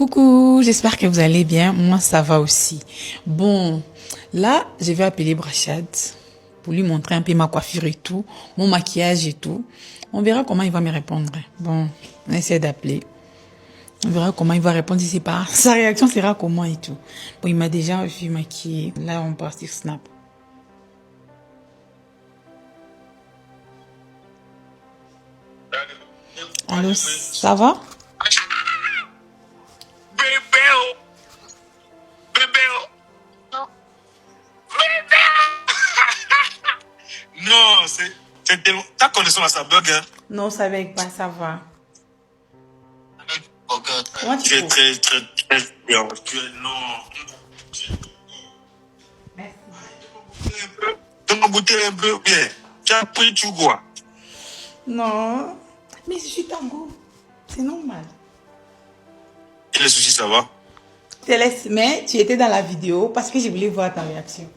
Coucou, j'espère que vous allez bien. Moi, ça va aussi. Bon, là, je vais appeler Brachad pour lui montrer un peu ma coiffure et tout, mon maquillage et tout. On verra comment il va me répondre. Bon, on essaie d'appeler. On verra comment il va répondre. Si c'est pas, sa réaction sera comment et tout. Bon, il m'a déjà vu maquiller. Là, on part sur Snap. Allô, ça va? Non, c'est tellement... Ta connexion à sa bug, hein? Non, ça va pas, ça va. Oh God. Comment tu Tu es trouves? très bien. Non. Merci. Donne-moi goûter un peu bien. Tu as pris tout quoi? Non, mais je suis tango. C'est normal. Et les soucis, ça va? Céleste, mais tu étais dans la vidéo parce que je voulais voir ta réaction.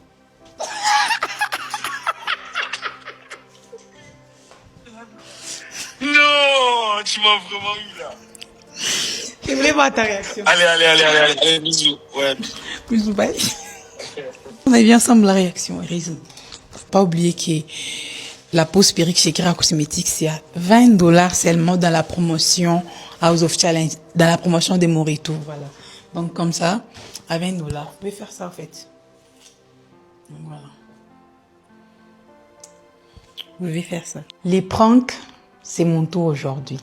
Non, tu m'as vraiment eu là. Je voulais voir ta réaction. Allez, bisous. Ouais. Bisous, bye. On a vu ensemble la réaction, raison. Faut pas oublier que la pose perruque chez Kira Cosmetics, c'est à $20 seulement dans la promotion House of Challenge, dans la promotion des Morito, voilà. Donc, comme ça, à $20, vous pouvez faire ça, en fait. Donc, voilà. Vous pouvez faire ça. Les pranks, c'est mon tour aujourd'hui.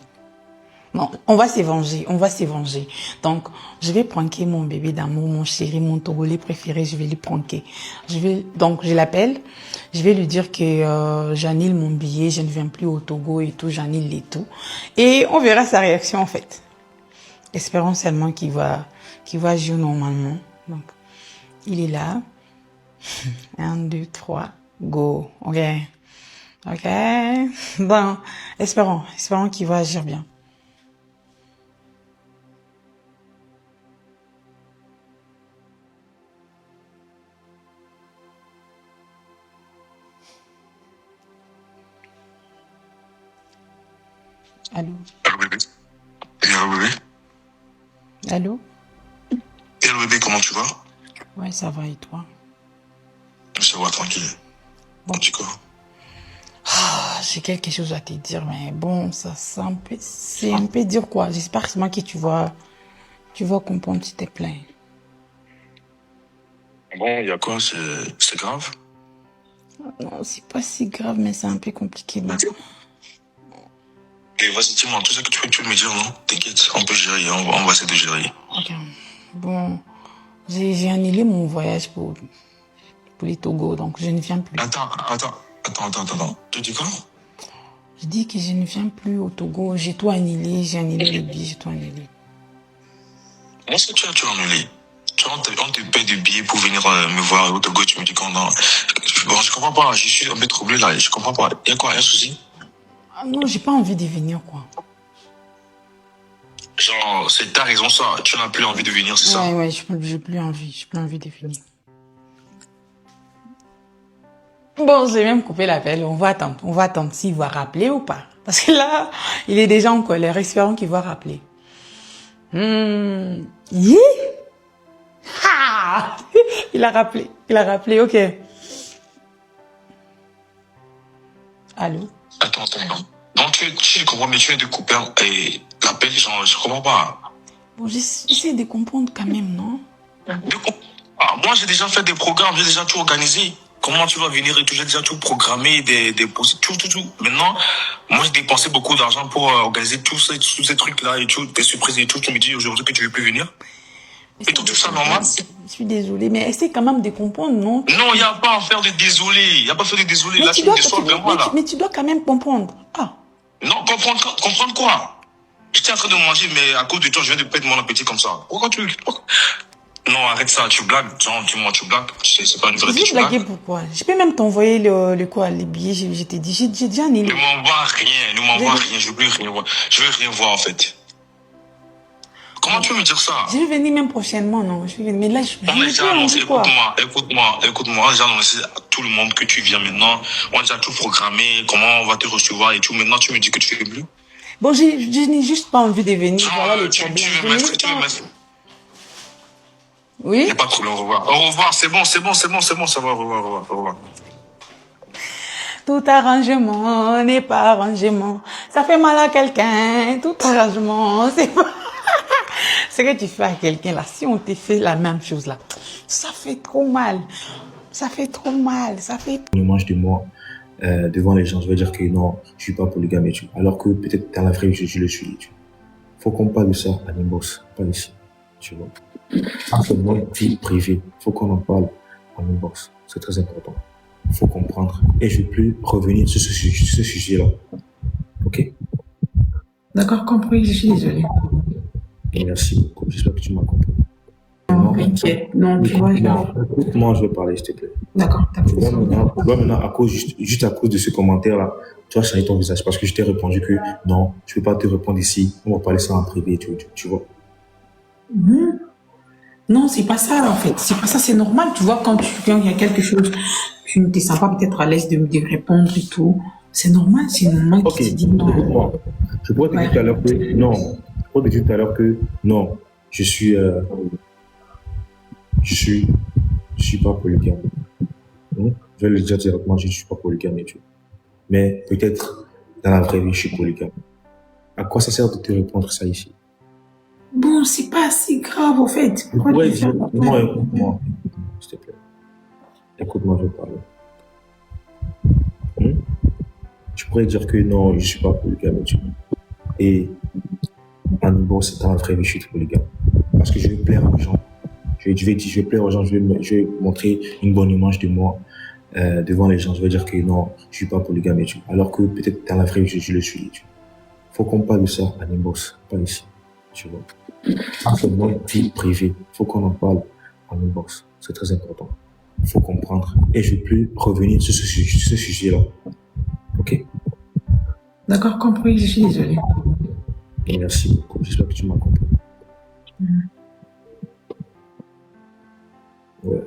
Non, on va se venger. Donc, je vais pranker mon bébé d'amour, mon chéri, mon Togolais préféré, je vais lui pranker. Donc, je l'appelle, je vais lui dire que j'annule mon billet, je ne viens plus au Togo et tout, j'annule et tout. Et on verra sa réaction, en fait. Espérons seulement qu'il va jouer normalement. Donc, il est là. 1, 2, 3, go. Ok. Bon, espérons qu'il va agir bien. Allô? Allô, bébé? Et allô, bébé? Allô? Et allô, bébé, comment tu vas? Ouais, ça va et toi? Ça va, tranquille. Bon. En tout cas. J'ai quelque chose à te dire, mais bon, c'est un peu dire quoi. J'espère que c'est moi que tu vas comprendre s'il te plaît. Bon, il y a quoi? C'est grave? Non, c'est pas si grave, mais c'est un peu compliqué. Donc. Et vas-y, dis-moi, tout ça que tu veux me dire, non? T'inquiète, on peut gérer, on va essayer de gérer. Ok. Bon, j'ai annulé mon voyage pour les Togo, donc je ne viens plus. Attends. Tu dis quoi? Je dis que je ne viens plus au Togo. J'ai tout annulé, j'ai annulé les billets, j'ai tout annulé. Moi, ce que tu as annulé. On te paie des billets pour venir me voir au Togo, tu me dis qu'on a... Bon, je comprends pas, je suis un peu troublé là, je comprends pas. Il y a quoi, un souci? Ah non, j'ai pas envie de venir, quoi. Genre, c'est ta raison ça, tu n'as plus envie de venir, c'est ça? Ouais, j'ai plus envie de venir. Bon, j'ai même coupé l'appel, on va attendre s'il va rappeler ou pas. Parce que là, il est déjà en colère, espérons qu'il va rappeler. Ah! Il a rappelé, ok. Allô? Attends. Donc, tu comprends, mais tu viens de couper l'appel, genre, je comprends pas. Bon, j'essaie de comprendre quand même, non? Moi, j'ai déjà fait des programmes, j'ai déjà tout organisé. Comment tu vas venir et tout, j'ai déjà tout programmé, des tout. Maintenant, moi, j'ai dépensé beaucoup d'argent pour organiser tous ces trucs-là et tout, des surprises et tout. Tu me dis aujourd'hui que tu veux plus venir. Et tout ça normal. Je suis désolée, mais essaie quand même de comprendre, non? Non, il n'y a pas à faire de désolé. Il n'y a pas à faire de désolé. Là, c'est une histoire de moi, là. Mais tu dois quand même comprendre. Ah. Non, comprendre quoi? J'étais en train de manger, mais à cause de toi, je viens de perdre mon appétit comme ça. Pourquoi tu... Non, arrête ça, tu blagues. Genre, dis-moi, tu blagues. C'est pas une vraie vie. Je vais blaguer pourquoi? Je peux même t'envoyer les billets, je t'ai dit, j'ai déjà annulé. Ne m'envoie rien, je veux rien voir. Je veux rien voir, en fait. Comment tu veux me dire ça? Je vais venir même prochainement, non? Mais là, on a déjà annoncé, écoute-moi. On a déjà annoncé à tout le monde que tu viens maintenant. On a déjà tout programmé, comment on va te recevoir et tout. Maintenant, tu me dis que tu fais plus. Bon, je n'ai juste pas envie de venir. Voilà le problème. Tu veux mettre Il Oui. n'y a pas de problème, au revoir. Au revoir, c'est bon, ça va, au revoir, au revoir, au revoir. Tout arrangement n'est pas arrangement. Ça fait mal à quelqu'un. Tout arrangement, c'est pas... Ce que tu fais à quelqu'un là, si on te fait la même chose là, ça fait trop mal. Ça fait trop mal. Ça fait... Une image de moi devant les gens, je vais dire que non, je suis pas polygame et tout. Alors que peut-être dans la vraie vie, je le suis. Tu vois. Faut qu'on parle de ça à l'inbox, pas ici. Tu vois. Entre moi, vie privée, faut qu'on en parle en inbox. C'est très important. Faut comprendre. Et je ne vais plus revenir sur ce sujet-là. Ok? D'accord, compris, je suis désolée. Et merci beaucoup. J'espère que tu m'as compris. Non, t'inquiète. Non, tu vois, Moi, je vais parler, s'il te plaît. D'accord, Tu vois, maintenant, juste à cause de ce commentaire-là, tu vas changer ton visage parce que je t'ai répondu que non, je ne peux pas te répondre ici. On va parler ça en privé, tu vois. Mhm. Non, c'est pas ça en fait. C'est pas ça, c'est normal. Tu vois, quand il y a quelque chose, tu ne te sens pas peut-être à l'aise de répondre et tout. C'est normal Ok, qu'il te dit non. écoute-moi. Je pourrais te dire tout à l'heure que non. Je pourrais te dire tout à l'heure que non, je suis pas polygame. Je vais le dire directement, je ne suis pas polygame et tout. Mais peut-être dans la vraie vie, je suis polygame. À quoi ça sert de te répondre ça ici? Bon, c'est pas si grave en fait. Je pourrais dire, non, écoute-moi, s'il te plaît. Écoute-moi, je vais parler. Je pourrais dire que non, je ne suis pas polygame et tout. Et en niveau, c'est dans la vraie vie, je suis polygame. Parce que je vais plaire aux gens. Je vais plaire aux gens, je vais montrer une bonne image de moi devant les gens. Je vais dire que non, je suis pas polygame et tout. Alors que peut-être dans la vraie vie, je le suis. Tu vois. Faut qu'on parle de ça à l'inbox, pas ici. Tu vois. Entre moi, vie privée, faut qu'on en parle en inbox. C'est très important. Faut comprendre. Et je ne vais plus revenir sur ce sujet-là. Ok? D'accord, compris, je suis désolée. Et merci beaucoup. J'espère que tu m'as compris. Ouais.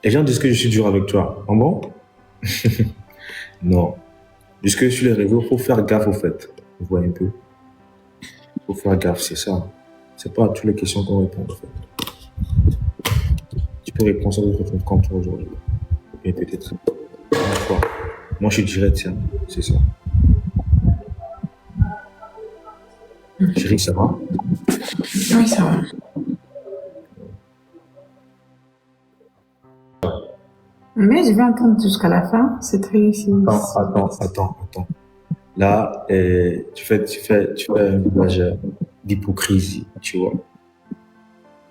Les gens disent que je suis dur avec toi. En bon? Non. Puisque sur les réseaux, il faut faire gaffe au fait. Vous voyez un peu? Il faut faire gaffe, c'est ça. C'est pas à toutes les questions qu'on répond, en fait. Tu peux répondre à d'autres questions comme toi aujourd'hui. Et peut-être une fois. Moi, je suis direct, c'est ça. Chérie, ça va? Oui, ça va. Mais je vais entendre jusqu'à la fin. C'est très... Attends. Là, tu fais un visage d'hypocrisie, tu vois.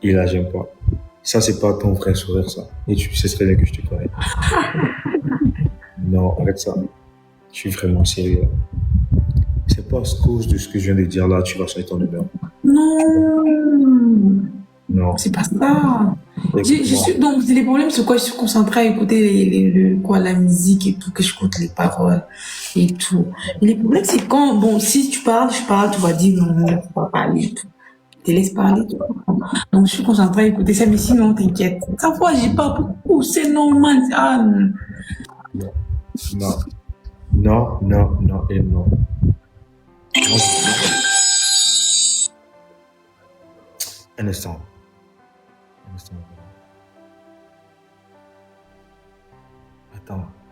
Et là, j'aime pas. Ça, c'est pas ton vrai sourire, ça. Et tu sais très bien que je te connais. Non, arrête ça. Je suis vraiment sérieux. C'est pas à cause de ce que je viens de dire là, tu vas changer ton humeur. Non, c'est pas ça. Donc, les problèmes, c'est quoi? Je suis concentrée à écouter la musique et tout, que j'écoute les paroles et tout. Et les problèmes, c'est quand, bon, si tu parles, tu vas dire non, je ne peux pas parler et tout. Je te laisse parler. Donc, je suis concentrée à écouter ça, mais sinon, t'inquiète. Sa fois, j'y parle beaucoup, c'est normal. Non et non. Un instant.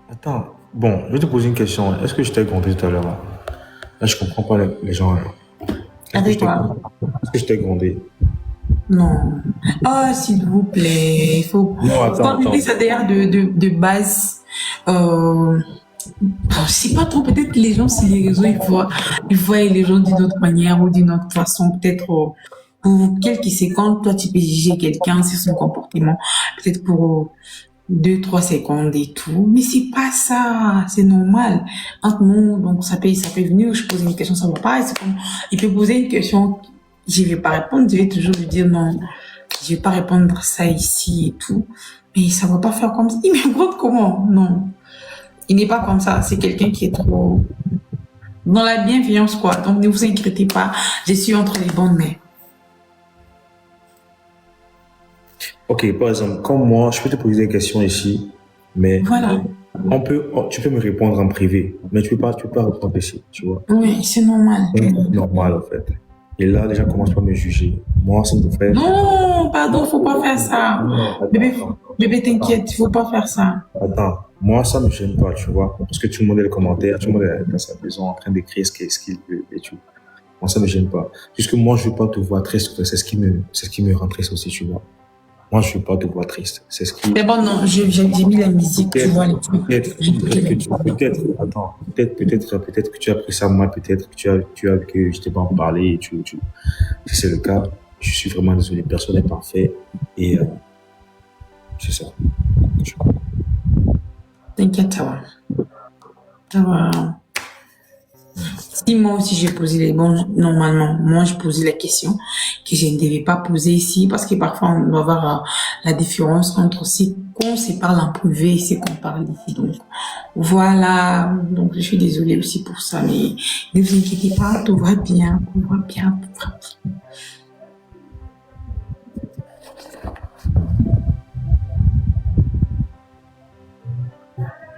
Attends. Bon, je vais te poser une question. Est-ce que je t'ai grondé tout à l'heure? Là, je comprends pas les gens. Avec quoi? Est-ce que je t'ai grondé? Non. Ah, s'il vous plaît, il faut... Non, attends. Ça d'ailleurs de base. Je sais pas trop, peut-être que les gens sur les réseaux, ils voient les gens d'une autre manière ou d'une autre façon. Peut-être pour quelques secondes, toi, tu peux juger quelqu'un sur son comportement. Peut-être pour 2-3 secondes et tout. Mais c'est pas ça. C'est normal. Entre nous, donc ça peut venir, je pose une question, ça va pas. C'est comme, il peut poser une question, je vais pas répondre, je vais toujours lui dire non, je vais pas répondre à ça ici et tout. Mais ça va pas faire comme ça. Il me compte comment? Non. Il n'est pas comme ça. C'est quelqu'un qui est trop dans la bienveillance, quoi. Donc, ne vous inquiétez pas. Je suis entre les bonnes mains. Ok, par exemple, comme moi, je peux te poser des questions ici, mais voilà. Tu peux me répondre en privé, mais tu peux pas répondre ici, tu vois. Oui, c'est normal. C'est normal, en fait. Et là, déjà, commence pas à me juger. Moi, c'est mon frère. Non, pardon, faut pas faire ça. Bébé, t'inquiète, faut pas faire ça. Attends, moi, ça me gêne pas, tu vois. Parce que tout le monde a les commentaires, tout le monde est dans sa maison en train d'écrire ce qu'il veut et tout. Moi, ça me gêne pas. Puisque moi, je veux pas te voir triste, c'est ce qui me rend triste aussi, tu vois. Moi, je veux pas te voir triste. C'est ce qui. Mais bon, non, j'ai mis la musique, tu vois, les trucs. Peut-être que tu as pris ça mal, peut-être que je t'ai pas en parlé et si c'est le cas, je suis vraiment désolé, personne n'est parfait et c'est ça. T'inquiète, ça va. Ça va. Si moi aussi j'ai posé les bons, normalement, moi je posais la question que je ne devais pas poser ici parce que parfois on doit voir la différence entre ce qu'on se parle en privé et ce qu'on parle ici. Donc voilà, donc je suis désolée aussi pour ça, mais ne vous inquiétez pas, tout va bien, tout va bien, tout va bien.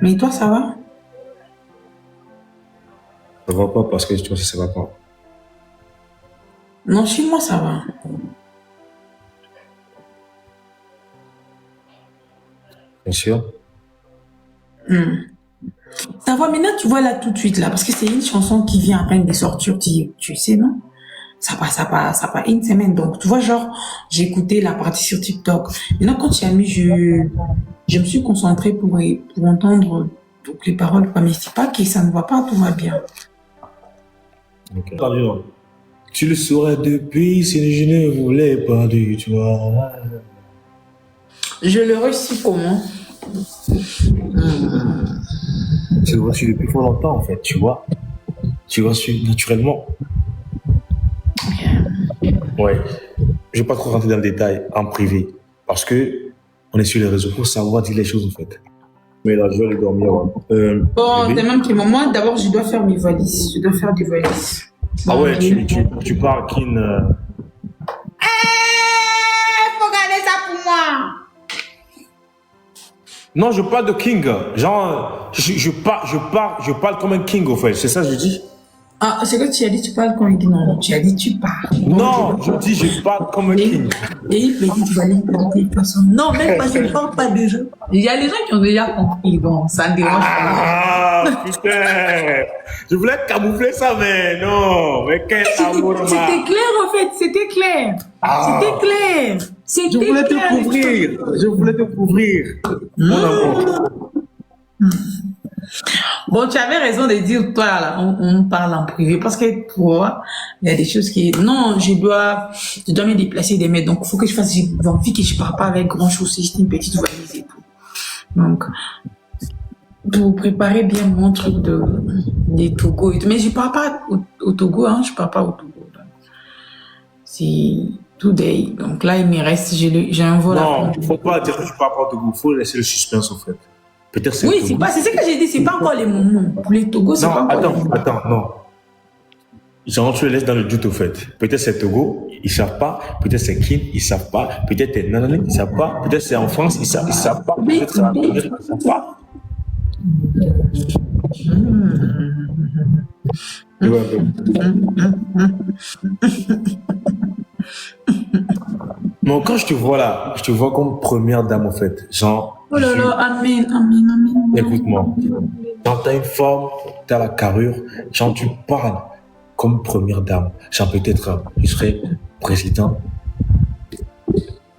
Mais toi, ça va? Ça va pas parce que toi aussi ça va pas. Non, chez moi, ça va. Bien sûr. Ça va, maintenant, tu vois là tout de suite, là, parce que c'est une chanson qui vient à peine de sortir, tu sais, non? Ça pas une semaine. Donc, tu vois, genre, j'ai écouté la partie sur TikTok. Maintenant, quand tu as mis, je me suis concentrée pour entendre donc, les paroles. Mais c'est pas que ça ne va pas, tout va bien. Okay. Tu le saurais depuis si je ne voulais pas du toi. Je le reçus comment? Tu le reçus depuis fort longtemps en fait, tu vois. Tu le reçus naturellement. Ouais. Je vais pas trop rentrer dans le détail en privé parce que on est sur les réseaux pour savoir dire les choses en fait. Mais là, je vais aller dormir. Bon, c'est même que moi, d'abord, je dois faire mes valises. Je dois faire des valises. Ah ouais, tu pars Kin. Faut garder ça pour moi. Non, je parle de King. Genre, je parle comme un King au fait. C'est ça que je dis. Ah, c'est que tu as dit tu parles comme un king. Non, tu as dit tu pars. Non, je dis je parle comme un King. Et il me dit tu vas aller planter personne. Non, même pas, je ne parle pas de jeu. Il y a des gens qui ont déjà compris, donc ça ne dérange pas. Ah, putain. Je voulais camoufler ça, mais non. Mais quel amour, c'était clair, en fait. C'était clair. C'était clair. Je voulais te couvrir. Je voulais te couvrir. Mon amour. Bon, tu avais raison de dire, toi, là, on parle en privé, parce que pour moi, il y a des choses qui, non, je dois me déplacer des mètres, donc il faut que je fasse, j'ai envie que je pars pas avec grand chose, c'est juste une petite valise et tout. Donc, pour préparer bien mon truc des Togo et tout, mais je pars pas au Togo, hein, je pars pas au Togo. C'est today, donc là, il me reste, j'ai un vol. Non, il faut pas dire que tu pars pas au Togo, il faut laisser le suspense, en fait. Peut-être c'est oui, c'est ce que j'ai dit, c'est pas encore les moments. Pour les Togo, c'est pas encore les moments. Attends, non. Genre, tu les laisses dans le doute, au fait. Peut-être c'est Togo, ils savent pas. Peut-être c'est Kin, ils savent pas. Peut-être c'est Nanane, ils savent pas. Peut-être c'est en France, ils savent pas. Peut-être c'est en Amérique, ils savent pas. Non, quand je te vois là, je te vois comme première dame, en fait. Genre. Oh là là, amen. Écoute-moi. Quand t'as une forme, t'as la carrure, genre tu parles comme première dame. Genre peut-être, je serais président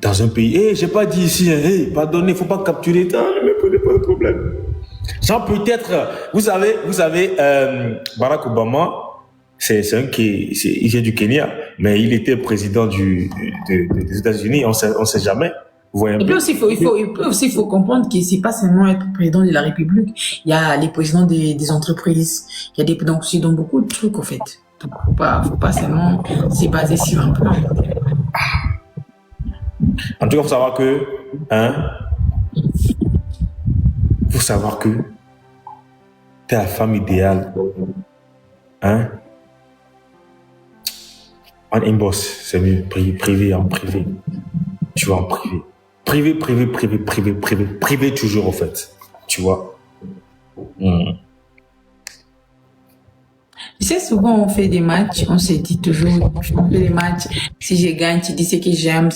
dans un pays. Hé, j'ai pas dit ici, hé, pardonnez, faut pas capturer. Ne me posez pas de problème. Genre peut-être, vous savez, Barack Obama, il vient du Kenya, mais il était président des États-Unis, on sait jamais. Et puis aussi, il faut comprendre que c'est pas seulement être président de la République. Il y a les présidents des entreprises. Il y a donc aussi dans beaucoup de trucs, en fait. Donc, faut pas seulement se baser sur un plan. En tout cas, faut savoir que, t'es la femme idéale, En inbox, c'est mieux. Privé, en privé. Tu vois, en privé. Privé toujours, en fait. Tu vois. Tu sais, souvent on fait des matchs, on se dit toujours, on fait des matchs, si je gagne, tu dis ce que j'aime,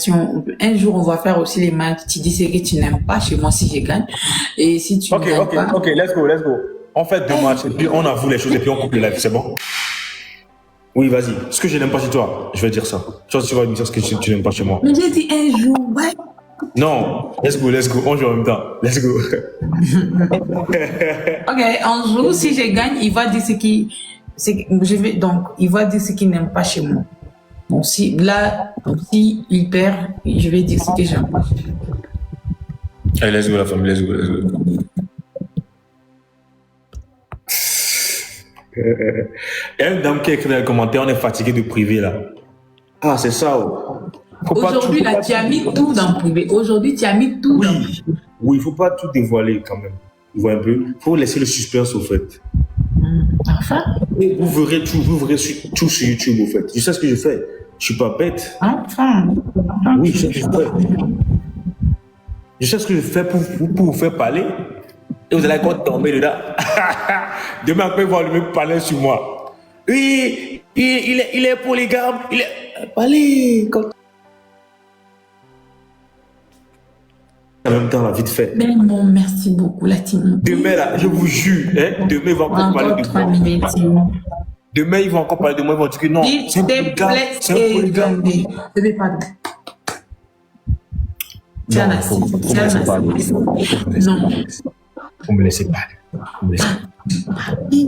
un jour on va faire aussi les matchs, tu dis ce que tu n'aimes pas chez moi si je gagne, et si tu ne gagnes pas... Ok, let's go. On fait 2 matchs, et puis on avoue les choses, et puis on coupe le live, c'est bon? Oui, vas-y. Ce que je n'aime pas chez toi, je vais dire ça. Tu vas me dire ce que tu n'aimes pas chez moi. Mais j'ai dit un jour, ouais. Non, let's go. On joue en même temps. Let's go. Ok, un jour, si je gagne, il va dire il va dire ce qu'il n'aime pas chez moi. Donc, si il perd, je vais dire ce que j'aime pas. Allez, let's go, la famille, let's go. Il y a une dame qui a écrit dans les commentaires, on est fatigué de privé, là. Ah, c'est ça, oh. Aujourd'hui, là, tu as mis tout dans le privé. Aujourd'hui, tu as mis tout dans le privé. Oui, il ne faut pas tout dévoiler quand même. Vous voyez un peu? Il faut laisser le suspense au fait. Enfin. Et vous verrez tout sur YouTube au fait. Je sais ce que je fais. Je suis pas bête. Enfin. Oui, je sais ce que je fais. Je sais ce que je fais pour vous faire parler. Et vous allez encore tomber dedans. Demain, après, vous allez me parler sur moi. Oui, il est polygame. Il est... Parlez. En même temps, la vite fait. Mais bon, merci beaucoup, la team. Demain, là, je vous jure, hein, demain, ils vont encore parler de moi. Demain, ils vont encore parler de moi, ils vont dire que non, c'est un polygame. C'est un polygame. Je vais pas. Tiens, non. Vous me laissez parler.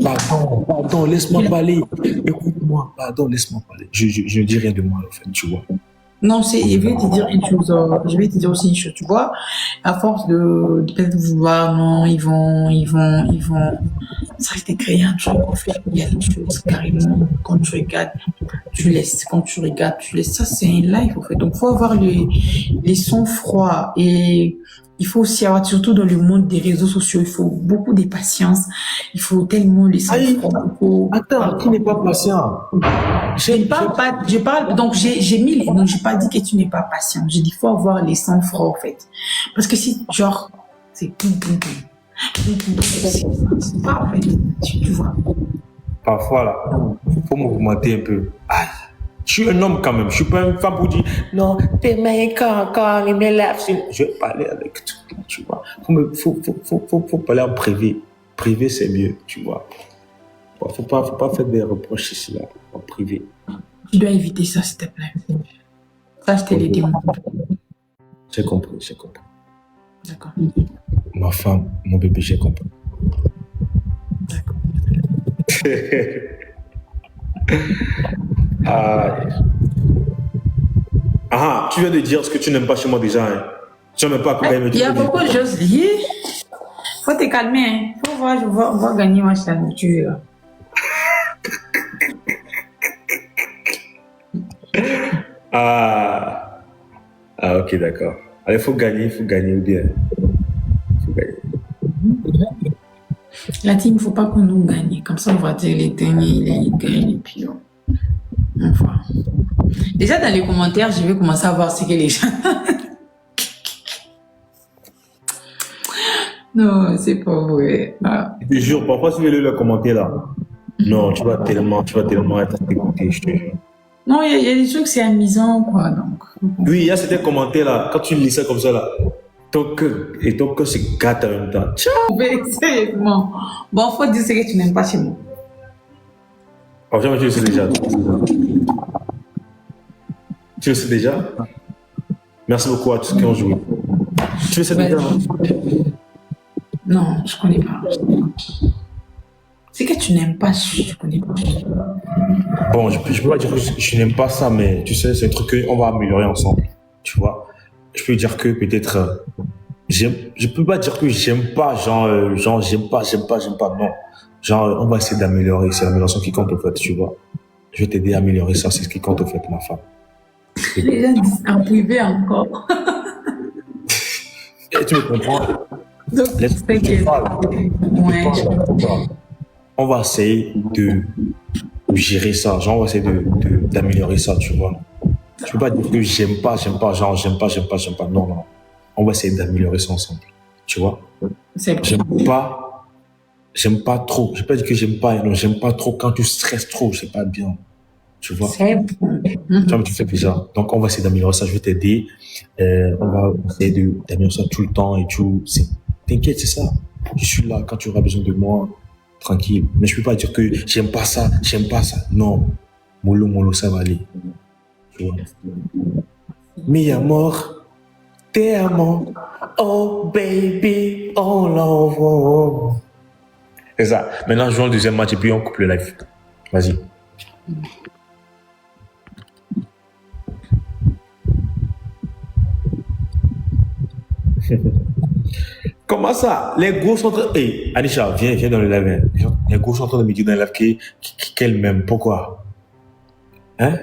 Pardon, laisse-moi parler. Écoute-moi, pardon, laisse-moi parler. Je ne dis rien de moi, en fait, tu vois. Non, je vais te dire une chose, je vais te dire aussi une chose, tu vois, à force de peut-être vouloir, non, ils vont, ça va te créer un truc, en fait, il y a des choses, carrément, quand tu regardes, tu laisses, ça c'est un live, en fait, donc faut avoir les sons froids, et il faut aussi avoir, surtout dans le monde des réseaux sociaux, il faut beaucoup de patience, il faut tellement les sons froids. Attends, qui n'est pas patient? Je parle, donc j'ai mis donc j'ai pas dit que tu n'es pas patient. J'ai dit, faut avoir les sangs froids, en fait. Parce que si, genre, c'est c'est pas, en fait, tu vois. Parfois, là, faut m'augmenter un peu. Aïe. Je suis un homme quand même. Je suis pas une femme pour dire, non, tes mains, quand, il me lève. Je vais parler avec tout, tu vois. Faut parler en privé. Privé, c'est mieux, tu vois. Faut pas faire des reproches ici, là, en privé. Tu dois éviter ça, s'il te plaît. Ça, je t'ai aidé. J'ai compris. D'accord. Ma femme, mon bébé, j'ai compris. D'accord. Tu viens de dire ce que tu n'aimes pas chez moi déjà. Hein. Tu n'aimes pas quand même. Il y a beaucoup de choses liées. Faut te calmer. Hein. Faut voir, on va gagner ma chaîne. Tu verras. Ok, d'accord. Allez, faut gagner ou bien. Faut gagner. La team, il ne faut pas qu'on nous gagne. Comme ça, on va dire les derniers, ils gagnent. Et puis, on va. Déjà, dans les commentaires, je vais commencer à voir ce que les gens. Non, c'est pas vrai. Ah. Je te jure, parfois, si tu veux le commenter là. Non, tu vas tellement être dégoûté, je te jure. Non, il y a des trucs, c'est amusant, quoi. Donc. Oui, il y a certains commentaires là, quand tu lis ça comme ça là, ton cœur se gâte en même temps. Effectivement. Bon, faut dire ce que tu n'aimes pas chez moi. Franchement, tu le sais déjà. Tu le sais déjà? Merci beaucoup à tous qui ont joué. Tu le sais déjà? Non, je connais pas. C'est que tu n'aimes pas, je connais pas. Bon, je peux pas dire que je n'aime pas ça, mais tu sais, c'est un truc qu'on va améliorer ensemble. Tu vois? Je peux dire que peut-être, je peux pas dire que j'aime pas, genre, j'aime pas, non. Genre, on va essayer d'améliorer, c'est l'amélioration qui compte au fait, tu vois? Je vais t'aider à améliorer ça, c'est ce qui compte au fait, ma femme. Les gens disent en privé encore. Et tu me comprends? Donc, on va essayer de gérer ça, genre, on va essayer d'améliorer ça, tu vois? Je peux pas dire que j'aime pas, genre, j'aime pas, non. On va essayer d'améliorer ça ensemble, tu vois? C'est J'aime pas j'aime pas trop. Je peux pas dire que j'aime pas, non, j'aime pas trop quand tu stresses trop, c'est pas bien. Tu vois? C'est bon. Tu vois, mais tu fais bizarre. Donc, on va essayer d'améliorer ça. Je vais t'aider. On va essayer d'améliorer ça tout le temps et tout. T'inquiète, c'est ça. Je suis là quand tu auras besoin de moi. Tranquille. Mais je peux pas dire que j'aime pas ça, j'aime pas ça. Non. Mollo, mollo, ça va aller. Tu vois. Mi amor, te amo. Oh, baby, oh, love. C'est ça. Maintenant, jouons le deuxième match et puis on coupe le live. Vas-y. Comment ça? Les gros sont en train... Hey, Anisha, viens dans le live. Hein. Les gros sont en train de me dire dans le live qu'elle m'aime. Pourquoi? Hein?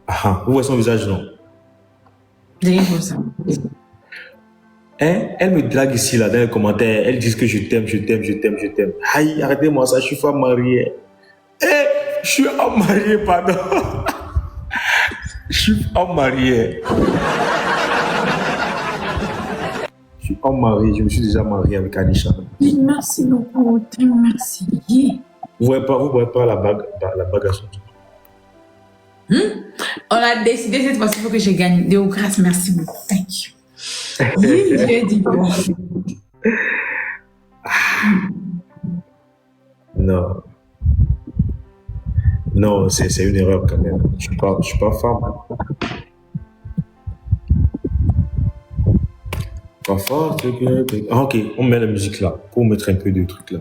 Ah, vous voyez son visage, non? Hein? Elle me drague ici, là, dans les commentaires. Elle dit que je t'aime. Aïe, arrêtez-moi ça, je suis femme mariée. Eh, je suis homme marié, pardon. Je suis homme marié. Je suis homme marié, je me suis déjà marié avec Anisha. Merci beaucoup, merci. Vous voyez pas la bague à son tour. On a décidé cette fois-ci, il faut que je gagne. Déo, grâce, merci beaucoup. Thank you. Oui, j'ai dit bon. Non. Non, c'est une erreur quand même. Je suis pas femme. Pas fort, Ah, ok, on met la musique là, pour mettre un peu de trucs là.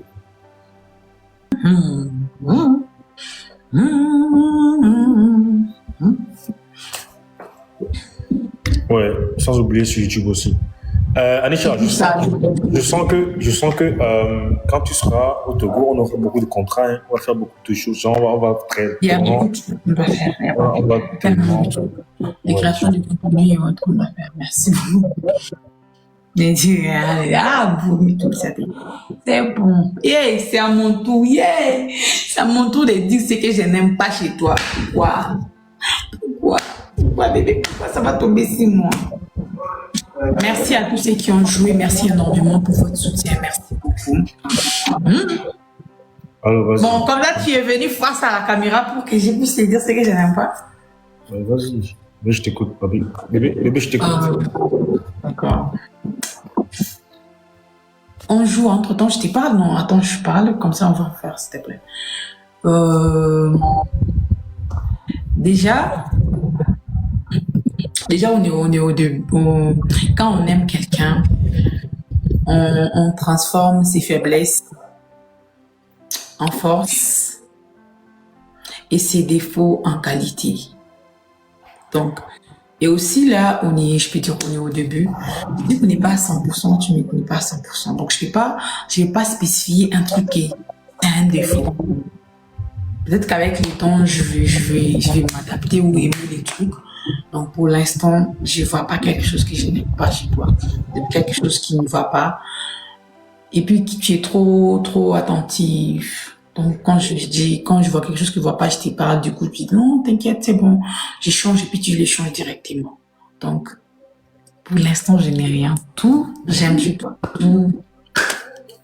Ouais, sans oublier sur YouTube aussi. Anisha, je sens que quand tu seras au Togo, on aura beaucoup de contrats, hein. On va faire beaucoup de choses. Genre, on va très. Il y a beaucoup de choses qu'on doit faire. On va tellement. Les créations de contenu et autres qu'on doit faire. Merci beaucoup. Vous, tout ça. C'est bon. Yeah, c'est à mon tour. Yeah. C'est à mon tour de dire ce que je n'aime pas chez toi. Pourquoi, bébé? Pourquoi ça va tomber sur moi? Merci à tous ceux qui ont joué. Merci énormément pour votre soutien. Merci beaucoup. Alors, vas-y. Bon, comme là, tu es venu face à la caméra pour que je puisse te dire ce que je n'aime pas. Vas-y. Bébé, je t'écoute, papi. Bébé, je t'écoute. D'accord. On joue entre-temps, je te parle? Non, attends, je parle. Comme ça, on va faire, s'il te plaît. Déjà, on est au début. Quand on aime quelqu'un, on transforme ses faiblesses en force et ses défauts en qualité. Donc, et aussi là, je peux dire qu'on est au début. Je dis qu'on n'est pas à 100%, tu ne me connais pas à 100%. Donc, je vais pas spécifier un truc qui est un défaut. Peut-être qu'avec le temps, je vais m'adapter ou aimer les trucs. Donc, pour l'instant, je vois pas quelque chose que je n'aime pas chez toi. C'est quelque chose qui ne va pas. Et puis, tu es trop attentif. Donc, quand je vois quelque chose qui ne va pas, je te parle, du coup, tu dis, non, t'inquiète, c'est bon. J'échange et puis tu l'échanges directement. Donc, pour l'instant, je n'ai rien. J'aime chez toi.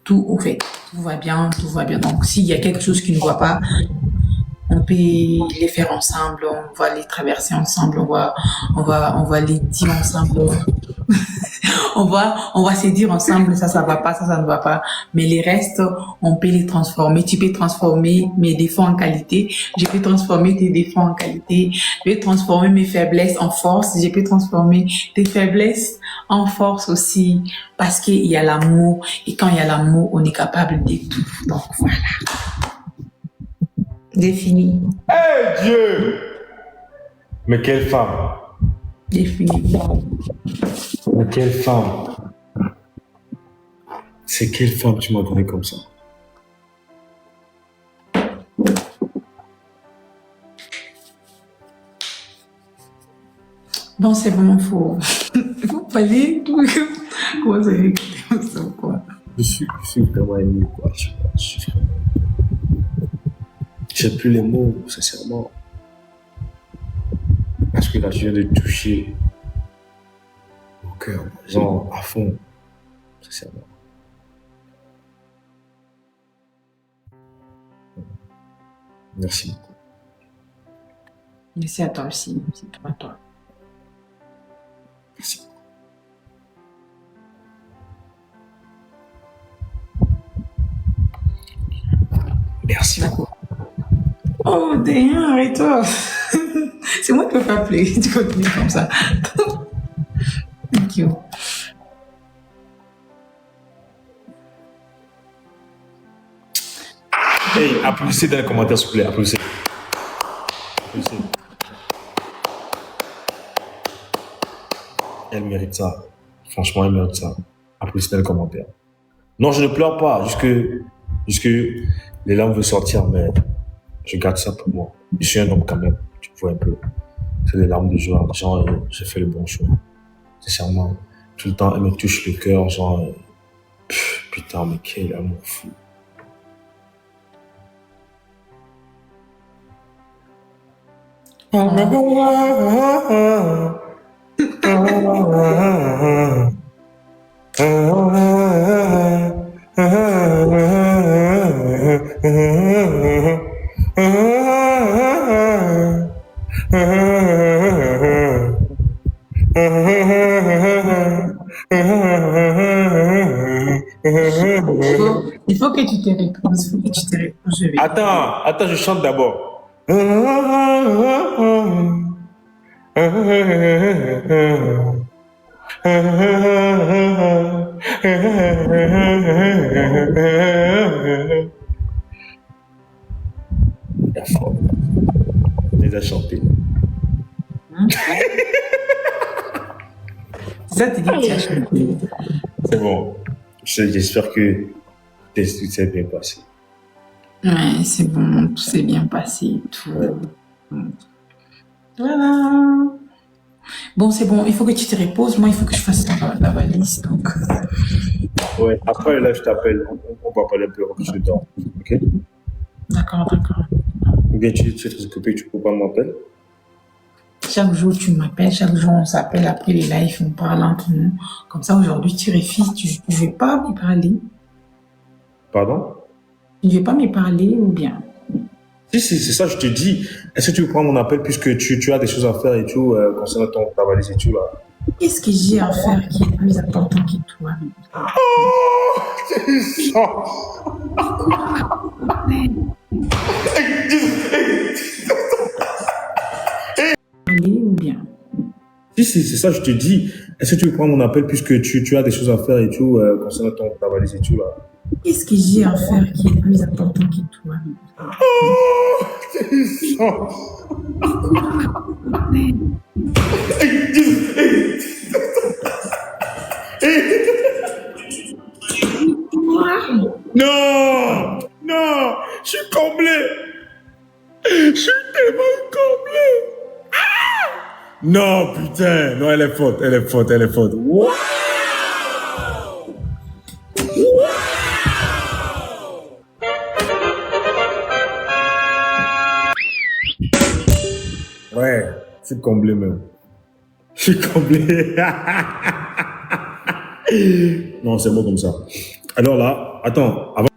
Tout, au fait. Tout va bien. Donc, s'il y a quelque chose qui ne va pas, on peut les faire ensemble, on va les traverser ensemble, on va les dire ensemble. on va se dire ensemble, ça va pas, ça ne va pas. Mais les restes, on peut les transformer. Tu peux transformer mes défauts en qualité. Je peux transformer tes défauts en qualité. Je peux transformer mes faiblesses en force. Je peux transformer tes faiblesses en force aussi. Parce qu'il y a l'amour. Et quand il y a l'amour, on est capable de tout. Donc voilà. Défini. Hey Dieu! Mais quelle femme! Défini. Mais quelle femme! C'est quelle femme tu m'as donné comme ça? Bon, c'est vraiment faux. Vous parlez tout. Comment ça fait ça quoi? Je suis vraiment ému, quoi. J'ai plus les mots, sincèrement. Parce que là, je viens de toucher au cœur, genre à fond, sincèrement. Merci beaucoup. Merci à toi aussi. C'est à toi. Merci. Merci beaucoup. Oh, damn, arrête-toi. C'est moi qui peux pas appeler. Tu continues comme ça. Thank you. Hey, applaudissez dans les commentaires, s'il vous plaît. Applaudissez. Applaudissez. Elle mérite ça. Franchement, elle mérite ça. Applaudissez dans les commentaires. Non, je ne pleure pas. Jusque les larmes veulent sortir, mais je garde ça pour moi. Je suis un homme quand même. Tu vois un peu. C'est des larmes de joie. Genre, j'ai fait le bon choix. Sincèrement. Tout le temps, elle me touche le cœur. Genre, putain, mais quel amour fou. Il faut que tu te reposes. Il faut que tu te reposes. Je vais. Attends, je chante d'abord. D'accord. On les a chantés. Ça, tu dis que tu as chanté. C'est bon. J'espère que tout s'est bien passé. Ouais, c'est bon. Tout s'est bien passé. Tout. Voilà. Bon, c'est bon. Il faut que tu te reposes. Moi, il faut que je fasse la valise. Donc. Ouais, après là, je t'appelle. On va parler un peu avant que je dors. Ok? D'accord. Ou bien tu es très occupé, tu peux pas m'appeler? Chaque jour, tu m'appelles. Chaque jour, on s'appelle après les lives. On parle entre nous. Comme ça, aujourd'hui, tu refuses. Tu ne veux pas me parler. Pardon? Tu ne veux pas me parler ou bien? Si, c'est ça, je te dis. Est-ce que tu veux prendre mon appel puisque tu as des choses à faire et tout, concernant ta valise et tout, là? Qu'est-ce que j'ai à faire qui est plus important que toi? Parler ou bien? Si, c'est ça, je te dis. Est-ce que tu veux prendre mon appel puisque tu as des choses à faire et tout, concernant ta valise et tout, là? Qu'est-ce que j'ai à faire qui est plus important que toi? Non, je suis comblé. Je suis tellement comblé. Non, putain, non, elle est forte. Wow. Ouais, je suis comblé même. Je suis comblé. Non, c'est bon comme ça. Alors là, attends, avant.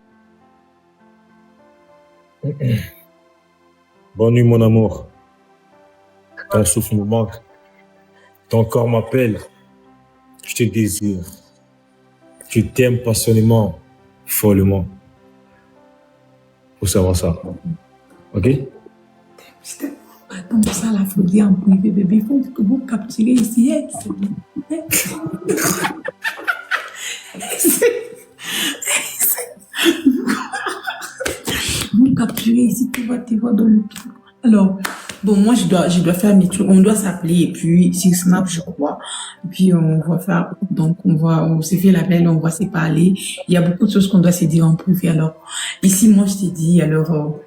Bonne nuit, mon amour. Ton souffle me manque. Ton corps m'appelle. Je te désire. Je t'aime passionnément, follement. Faut savoir ça. Ok? Attends, ça, la folie en privé, bébé. Il faut que vous capturez ici. Vous capturez ici, tu vas dans le truc. Alors, bon, moi, je dois faire mes trucs. On doit s'appeler et puis, sur Snap, je crois. Et puis, on va faire, donc, on s'est fait la belle, on va se parler. Il y a beaucoup de choses qu'on doit se dire en privé. Alors, ici, moi, je t'ai dit, alors,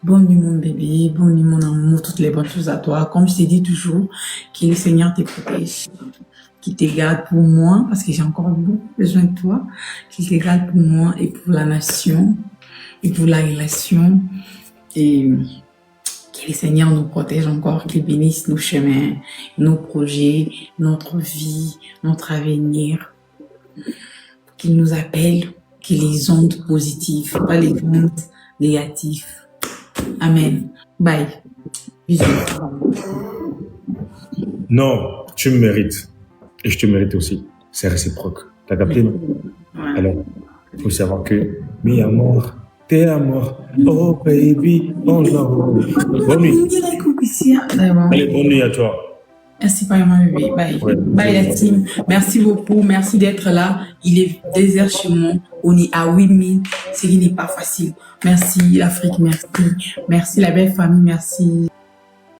bonne nuit, mon bébé, bonne nuit, mon amour, toutes les bonnes choses à toi. Comme je t'ai dit toujours, que le Seigneur te protège, qu'il te garde pour moi, parce que j'ai encore beaucoup besoin de toi, qu'il te garde pour moi et pour la nation, et pour la relation, et que le Seigneur nous protège encore, qu'il bénisse nos chemins, nos projets, notre vie, notre avenir, qu'il nous appelle, que les ondes positives, pas les ondes négatives, Amen. Bye. Bisous. Non, tu me mérites. Et je te mérite aussi. C'est réciproque. T'as capté, non? Ouais. Alors, il faut savoir que mi amor, te amor, oh baby, bonjour. Bonne nuit. Allez, bonne nuit à toi. Merci, pas ma bébé. Bye. Ouais. Bye, la team. Merci beaucoup. Merci d'être là. Il est désert chez moi. On est à 8000. Ce qui n'est pas facile. Merci, l'Afrique. Merci. Merci, la belle famille. Merci.